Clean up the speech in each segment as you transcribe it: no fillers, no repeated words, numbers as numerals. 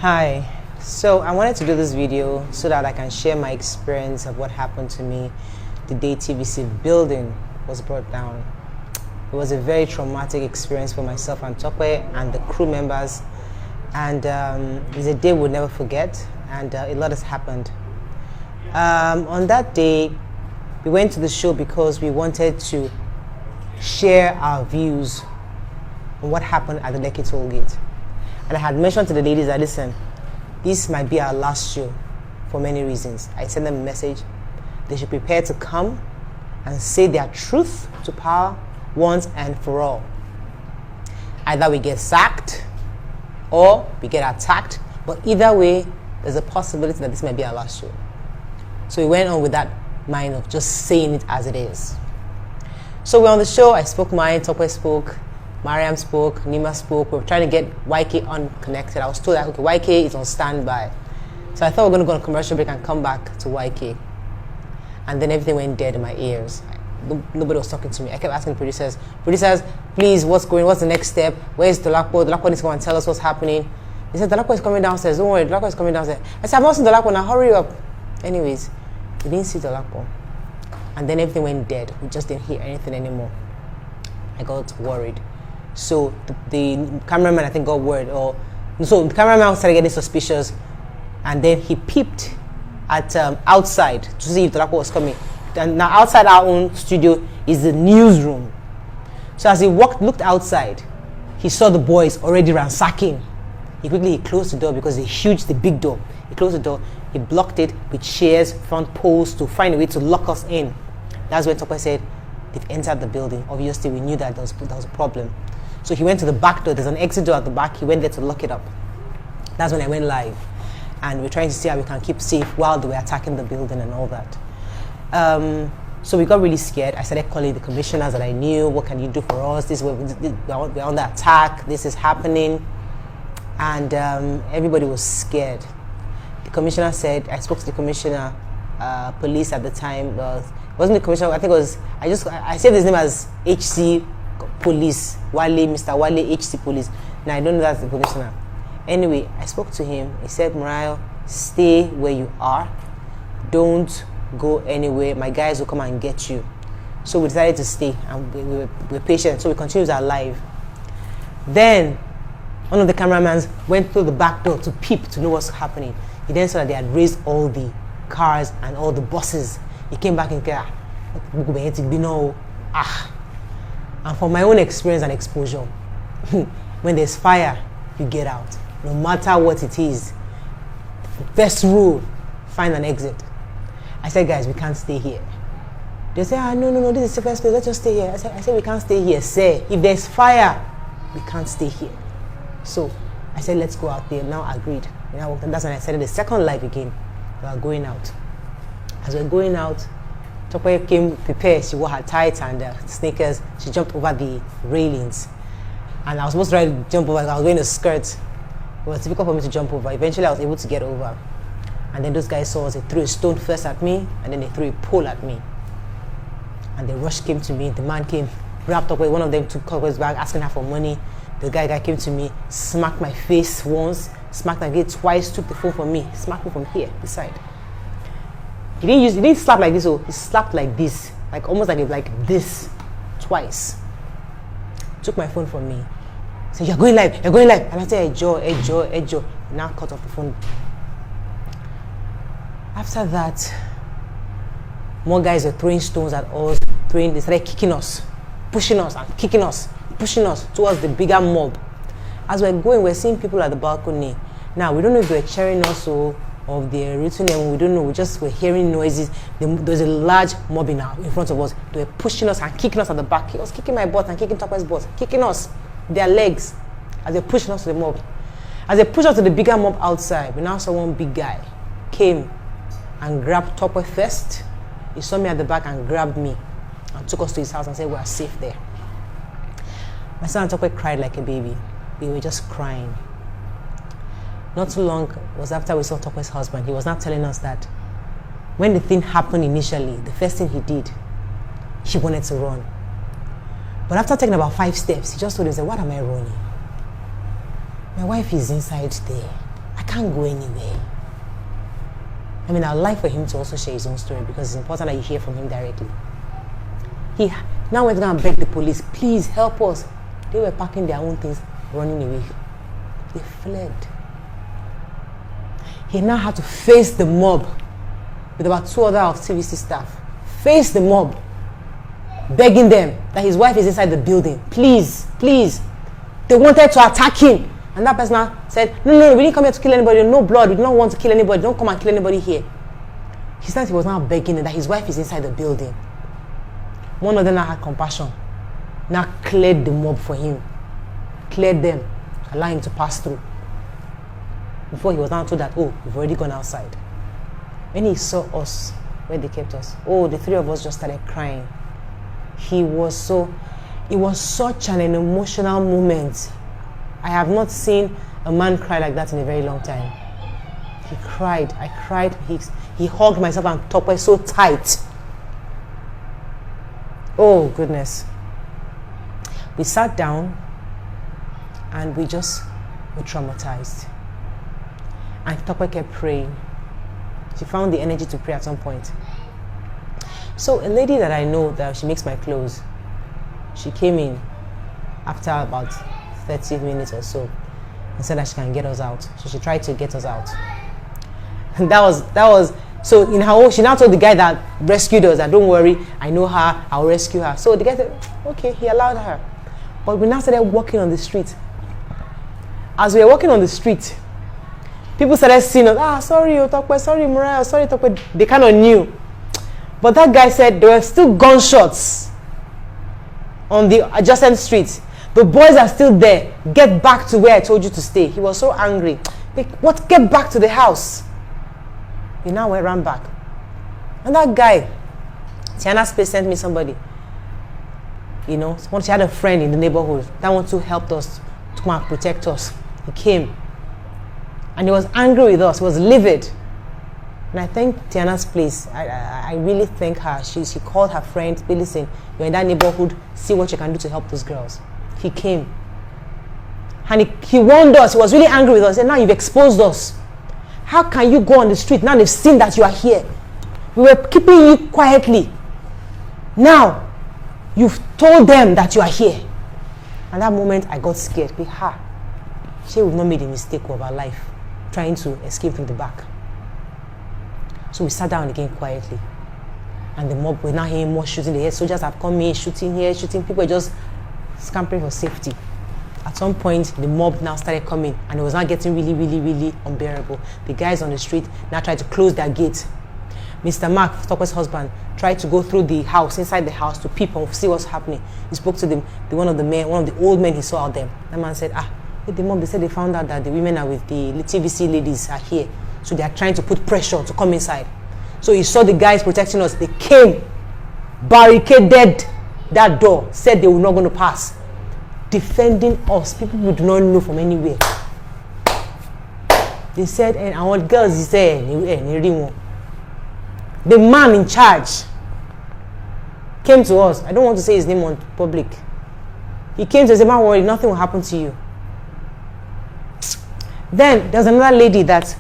Hi, so I wanted to do this video so that I can share my experience of what happened to me the day TVC building was brought down. It was a very traumatic experience for myself and Tope and the crew members, and it's a day we'll never forget, and a lot has happened. On that day, we went to the show because we wanted to share our views on what happened at the Lekki toll gate. And I had mentioned to the ladies that, listen, this might be our last show for many reasons. I sent them a message. They should prepare to come and say their truth to power once and for all. Either we get sacked or we get attacked, but either way, there's a possibility that this might be our last show. So we went on with that mind of just saying it as it is. So we're on the show. I spoke mine, Tope spoke, Mariam spoke, Nima spoke. We were trying to get YK unconnected. I was told that, okay, YK is on standby. So I thought we were going to go on a commercial break and come back to YK. And then everything went dead in my ears. Nobody was talking to me. I kept asking producers, please, what's the next step? Where's Dolapo? Dolapo needs to go and tell us what's happening. They said, Dolapo is coming downstairs. Don't worry, Dolapo is coming downstairs. I said, I've not seen Dolapo now, hurry up. Anyways, we didn't see Dolapo. And then everything went dead. We just didn't hear anything anymore. I got worried. So the cameraman, I think, got worried. So the cameraman started getting suspicious, and then he peeped at outside to see if Dolapo was coming. And now outside our own studio is the newsroom. So as he looked outside, he saw the boys already ransacking. He closed the door because the big door. He closed the door. He blocked it with chairs, front posts to find a way to lock us in. That's when Tope said they've entered the building. Obviously, we knew that there was a problem. So he went to the back door. There's an exit door at the back. He went there to lock it up. That's when I went live. And we're trying to see how we can keep safe while they were attacking the building and all that. So we got really scared. I started calling the commissioners that I knew. What can you do for us? We're under attack. This is happening. And everybody was scared. The commissioner said, I spoke to the commissioner, police at the time. It wasn't the commissioner, I think it was, I said his name as HC Police, Mr. Wale HC Police. Now I don't know that's the commissioner. Anyway, I spoke to him. He said, Morayo, stay where you are. Don't go anywhere. My guys will come and get you. So we decided to stay, and we were patient. So we continued our live. Then one of the cameramans went through the back door to peep to know what's happening. He then saw that they had raised all the cars and all the buses. He came back and said, and from my own experience and exposure, when there's fire, you get out. No matter what it is. First rule, find an exit. I said, guys, we can't stay here. They say, no, this is the first place, let's just stay here. I said, we can't stay here, sir. If there's fire, we can't stay here. So I said, let's go out there. Now agreed. And that's when I started the second live again. We are going out. As we're going out, Tope came prepared. She wore her tights and sneakers. She jumped over the railings. And I was supposed to try to jump over. I was wearing a skirt. It was difficult for me to jump over. Eventually, I was able to get over. And then those guys saw us. They threw a stone first at me, and then they threw a pole at me. And the rush came to me. The man came, wrapped up with one of them, took Tope's bag, asking her for money. The guy came to me, smacked my face once, smacked my face twice, took the phone from me, smacked me from here, this side. He didn't slap like this, he slapped like this, like almost like this, twice. Took my phone from me. Said, you're going live. And I said, Ejo. Now cut off the phone. After that, more guys were throwing stones at us, they started kicking us, pushing us and kicking us, pushing us towards the bigger mob. As we're going, we're seeing people at the balcony. Now, we don't know if they're cheering us or they're rooting them. We don't know. We're hearing noises. There's a large mob in front of us. They were pushing us and kicking us at the back. He was kicking my butt and kicking Tope's butt, kicking us, their legs, as they're pushing us to the mob. As they pushed us to the bigger mob outside, we now saw one big guy came and grabbed Tope first. He saw me at the back and grabbed me and took us to his house and said, we are safe there. My son and Tope cried like a baby. They were just crying. Not too long was after we saw Tope's husband. He was now telling us that when the thing happened initially, the first thing he did, he wanted to run. But after taking about 5 steps, he just told himself, what am I running? My wife is inside there. can't go anywhere. I mean, I'd like for him to also share his own story because it's important that you hear from him directly. He now went down and begged the police, please help us. They were packing their own things, running away. They fled. He now had to face the mob with about 2 other of TVC staff. Face the mob, begging them that his wife is inside the building. Please, please. They wanted to attack him. And that person now said, no, we didn't come here to kill anybody. No blood. We don't want to kill anybody. Don't come and kill anybody here. He said he was now begging them that his wife is inside the building. One of them now had compassion. Now cleared the mob for him. Cleared them. Allowed him to pass through. Before he was now told that, oh, we've already gone outside. When he saw us, where they kept us, oh, the 3 of us just started crying. It was such an emotional moment. I have not seen a man cry like that in a very long time. He cried. I cried. He hugged myself and Tope so tight. Oh, goodness. We sat down and we were traumatized. And Tope kept praying. She found the energy to pray at some point. So a lady that I know that she makes my clothes, she came in after about 30 minutes or so and said that she can get us out. So she tried to get us out. And that was so in her own, she now told the guy that rescued us that don't worry, I know her, I'll rescue her. So the guy said, okay, he allowed her. But we now started walking on the street. As we were walking on the street, people started seeing us, sorry, Otokwe, sorry, Morayo, sorry, Otokwe. They kind of knew. But that guy said there were still gunshots on the adjacent street. The boys are still there. Get back to where I told you to stay. He was so angry. Like, what? Get back to the house. We now ran back. And that guy, Tiana Space sent me somebody. You know, once she had a friend in the neighborhood that one too helped us to come and protect us. He came. And he was angry with us. He was livid. And I thank Tiana's place. I really thank her. She called her friend. Hey, listen, you're in that neighborhood. See what you can do to help those girls. He came. And he warned us. He was really angry with us. He said, now you've exposed us. How can you go on the street? Now they've seen that you are here. We were keeping you quietly. Now, you've told them that you are here. And that moment, I got scared. She would not made a mistake of her life trying to escape from the back. So we sat down again quietly. And the mob were now hearing more shooting. The soldiers have come in, shooting here, shooting. People were just scampering for safety. At some point, the mob now started coming. And it was now getting really, really, really unbearable. The guys on the street now tried to close their gate. Mr. Mark, Tokwe's husband, tried to go through the house, inside the house, to peep and see what's happening. He spoke to one of the old men he saw out there. That man said, with the mob, they said they found out that the women are with the TVC ladies are here. So they are trying to put pressure to come inside. So he saw the guys protecting us. They came, barricaded that door, said they were not going to pass. Defending us, people we do not know from anywhere. They said, and our girls, he said, the man in charge came to us. I don't want to say his name on public. He came to us and said, don't worry, nothing will happen to you. Then there's another lady that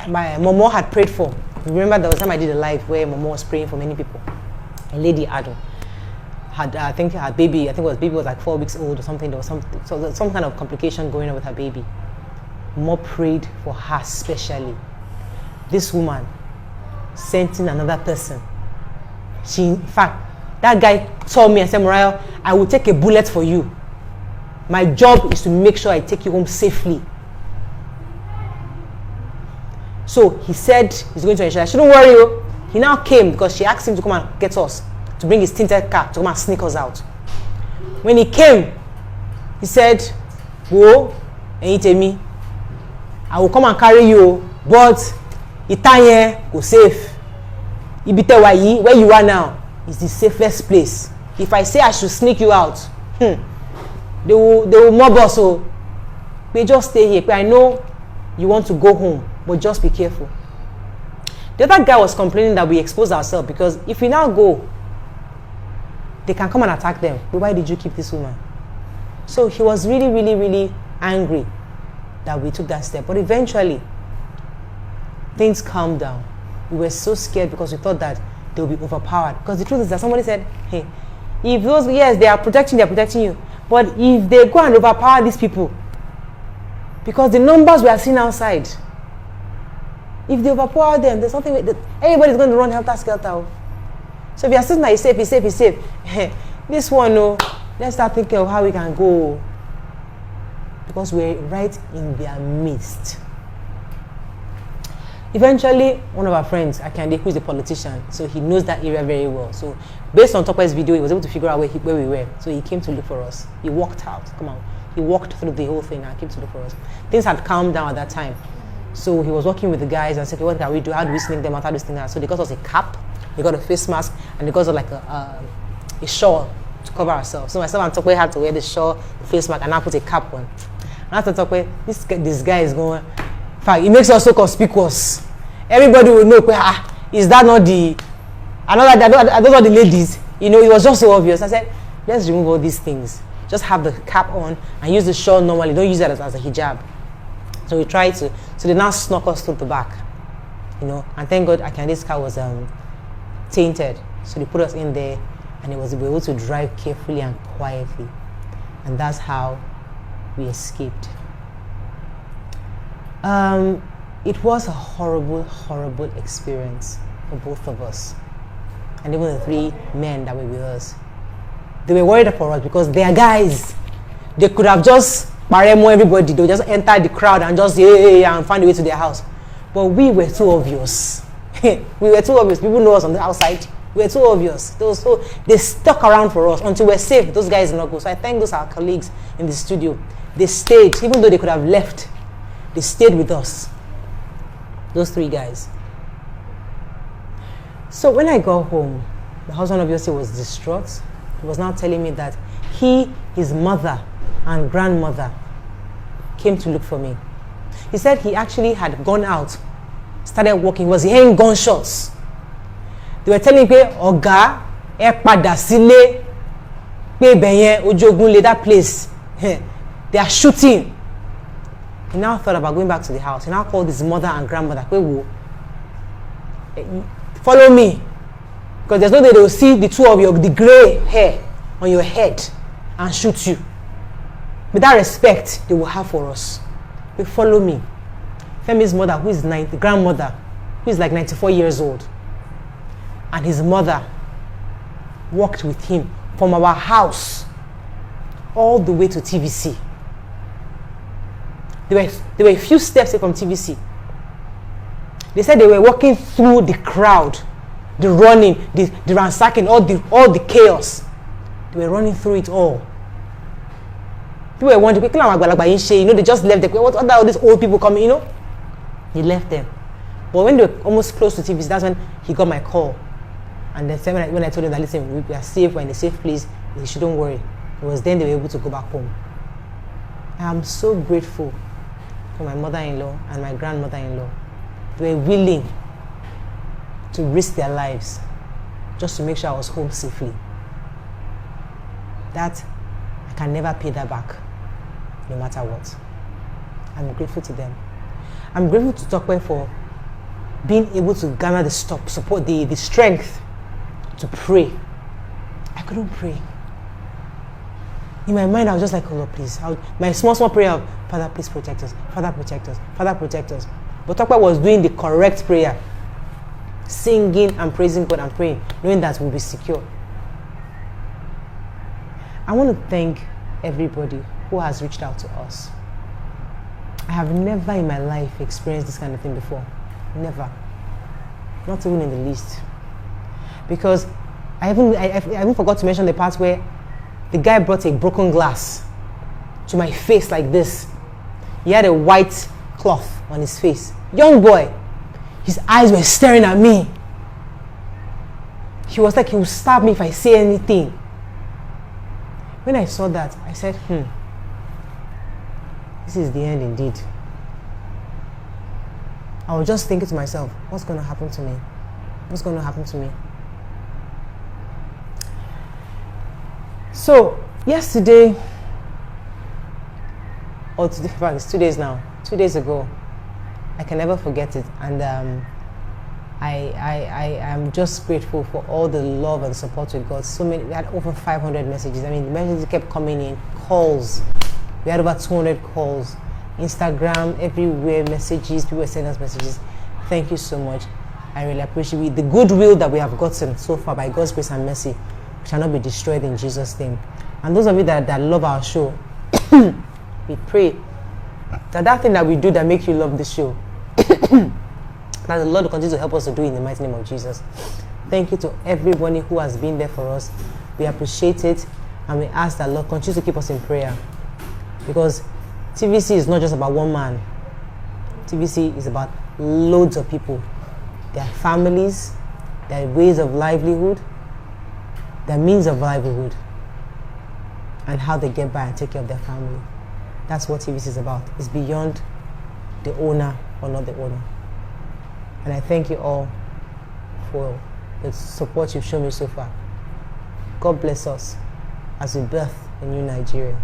my Momo had prayed for. Remember there was time I did a live where Momo was praying for many people. A lady, Ado, had her baby, baby was like 4 weeks old or something. There was some kind of complication going on with her baby. Momo prayed for her specially. This woman sent in another person. In fact, that guy told me and said, Morayo, I will take a bullet for you. My job is to make sure I take you home safely. So he said he's going to ensure. I shouldn't worry you. He now came because she asked him to come and get us, to bring his tinted car to come and sneak us out. When he came, he said, go and eat me. I will come and carry you, but Itanye go safe. Ibite Wayi, where you are now, is the safest place. If I say I should sneak you out, they will mob us. So we just stay here. I know you want to go home, but just be careful. The other guy was complaining that we expose ourselves because if we now go, they can come and attack them. But why did you keep this woman? So he was really, really, really angry. that we took that step. But eventually, things calmed down. We were so scared because we thought that they would be overpowered. Because the truth is that somebody said, hey, if those, yes, they are protecting you. But if they go and overpower these people, because the numbers we are seeing outside, if they overpower them, there's something that everybody's going to run helter-skelter. So if you are sitting there, he's safe. This one, no, let's start thinking of how we can go. Because we're right in their midst. Eventually, one of our friends, Akande, who is a politician, so he knows that area very well. So based on Tokwe's video, he was able to figure out where we were. So he came to look for us. He walked out. He walked through the whole thing and came to look for us. Things had calmed down at that time. So he was working with the guys and said, okay, what can we do? How do we sneak them out? How do we sneak them out? So they got us a cap, they got a face mask, and they got us like a shawl to cover ourselves. So myself and Tokwe had to wear the shawl, the face mask, and now put a cap on. And after Tokwe, this guy is going, in fact, it makes us so conspicuous. Everybody will know, is that not the, those are the ladies. You know, it was just so obvious. I said, let's remove all these things. Just have the cap on and use the shawl normally. Don't use it as a hijab. So we tried to. So they now snuck us through the back. You know, and thank God Akande's car was tainted. So they put us in there and we were able to drive carefully and quietly. And that's how we escaped. It was a horrible, horrible experience for both of us. And even the 3 men that were with us. They were worried for us because they are guys. They could have just paremo everybody. They would just enter the crowd and just and find a way to their house. But we were too obvious. We were too obvious. People know us on the outside. We were too obvious. They stuck around for us until we're safe. Those guys did not go. So I thank those our colleagues in the studio. They stayed, even though they could have left. They stayed with us. Those 3 guys. So when I got home, the husband obviously was distraught. He was now telling me that his mother and grandmother came to look for me. He said he actually had gone out, started walking, was hearing gunshots. They were telling me, Oga, pada sile, Ojogunle, that place, they are shooting. He now thought about going back to the house. He now called his mother and grandmother, follow me. Because there's no way they will see the 2 of you, the gray hair on your head and shoot you. With that respect they will have for us. They follow me. Femi's mother, who is the grandmother, who is like 94 years old, and his mother walked with him from our house all the way to TVC. They were a few steps away from TVC. They said they were walking through the crowd, the running, the ransacking, all the chaos. They were running through it all. People were wondering, you know, they just left. What are all these old people coming, you know? They left them. But when they were almost close to TVC, that's when he got my call. And then when I told him that, listen, we are safe, we're in a safe place, he shouldn't worry. It was then they were able to go back home. I am so grateful for my mother-in-law and my grandmother-in-law. They were willing to risk their lives just to make sure I was home safely. That, I can never pay that back, no matter what. I'm grateful to them. I'm grateful to Tokwe for being able to garner the support, the strength to pray. I couldn't pray. In my mind, I was just like, oh Lord, please. My small prayer of, Father, please protect us. Father, protect us. Father, protect us. But Tokwe was doing the correct prayer. Singing and praising God and praying, knowing that we'll be secure. I want to thank everybody who has reached out to us. I have never in my life experienced this kind of thing before. Never. Not even in the least. Because I even forgot to mention the part where the guy brought a broken glass to my face like this. He had a white cloth on his face. Young boy. His eyes were staring at me. He was like, he will stab me if I say anything. When I saw that, I said, this is the end indeed. I was just thinking to myself, what's going to happen to me? What's going to happen to me? So, yesterday, or today, in fact, it's 2 days now, 2 days ago. I can never forget it, and I am just grateful for all the love and support we got. So many, we had over 500 messages. I mean, the messages kept coming in, calls. We had over 200 calls. Instagram, everywhere, messages, people were sending us messages. Thank you so much. I really appreciate it. The goodwill that we have gotten so far by God's grace and mercy shall not be destroyed in Jesus' name. And those of you that love our show, we pray that thing that we do that makes you love the show, that the Lord will continue to help us to do in the mighty name of Jesus. Thank you to everybody who has been there for us. We appreciate it, and we ask that Lord continue to keep us in prayer, because TVC is not just about one man. TVC is about loads of people, their families, their ways of livelihood, their means of livelihood, and how they get by and take care of their family. That's what TVC is about. It's beyond the owner or not the owner. And I thank you all for the support you've shown me so far. God bless us as we birth a new Nigeria.